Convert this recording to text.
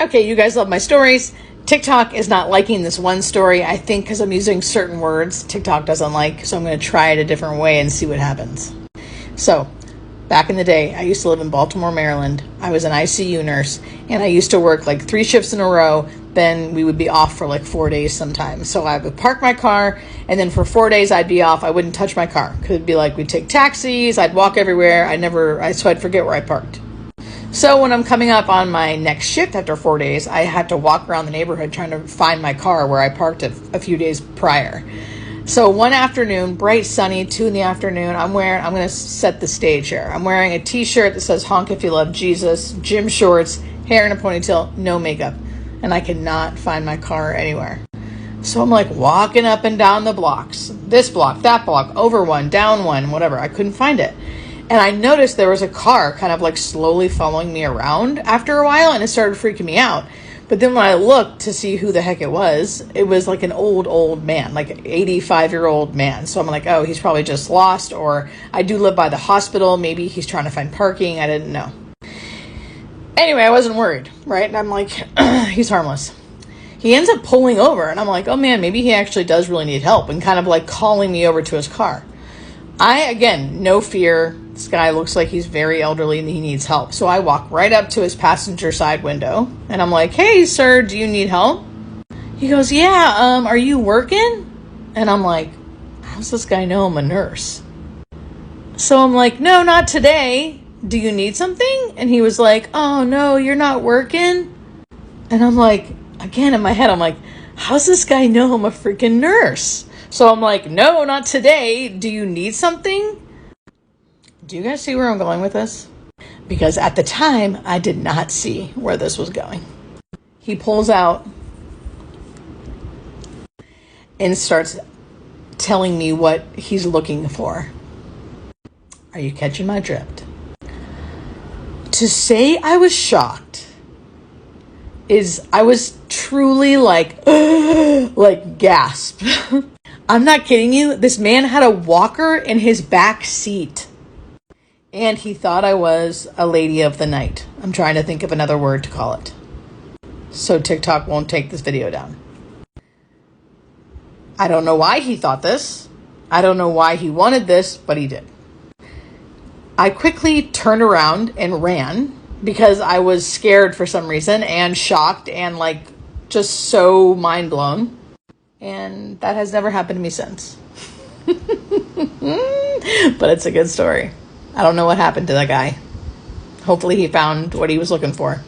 Okay, you guys love my stories. TikTok is not liking this one story, I think because I'm using certain words TikTok doesn't like, so I'm going to try it a different way and see what happens. So, back in the day, I used to live in Baltimore, Maryland. I was an ICU nurse, and I used to work like 3 shifts in a row. Then we would be off for like 4 days sometimes. So I would park my car, and then for 4 days I'd be off. I wouldn't touch my car. Could be like we'd take taxis, I'd walk everywhere. So I'd forget where I parked. So when I'm coming up on my next shift after 4 days, I had to walk around the neighborhood trying to find my car where I parked it a few days prior. So one afternoon, bright sunny, 2 in the afternoon, I'm going to set the stage here. I'm wearing a t-shirt that says honk if you love Jesus, gym shorts, hair in a ponytail, no makeup. And I cannot find my car anywhere. So I'm like walking up and down the blocks, this block, that block, over one, down one, whatever. I couldn't find it. And I noticed there was a car kind of like slowly following me around after a while, and it started freaking me out. But then when I looked to see who the heck it was like an old man, like an 85-year-old man. So I'm like, oh, he's probably just lost, or I do live by the hospital. Maybe he's trying to find parking. I didn't know. Anyway, I wasn't worried, right? And I'm like, he's harmless. He ends up pulling over, and I'm like, oh man, maybe he actually does really need help, and kind of like calling me over to his car. Again, no fear. This guy looks like he's very elderly and he needs help. So I walk right up to his passenger side window and I'm like, hey, sir, do you need help? He goes, yeah, are you working? And I'm like, how's this guy know I'm a nurse? So I'm like, no, not today. Do you need something? And he was like, oh, no, you're not working? And I'm like, again, in my head, I'm like, how's this guy know I'm a freaking nurse? So I'm like, no, not today. Do you need something? Do you guys see where I'm going with this? Because at the time, I did not see where this was going. He pulls out and starts telling me what he's looking for. Are you catching my drift? To say I was shocked I was truly like gasp. I'm not kidding you. This man had a walker in his back seat. And he thought I was a lady of the night. I'm trying to think of another word to call it. So TikTok won't take this video down. I don't know why he thought this. I don't know why he wanted this, but he did. I quickly turned around and ran because I was scared for some reason and shocked and like just so mind blown. And that has never happened to me since. But it's a good story. I don't know what happened to that guy. Hopefully he found what he was looking for.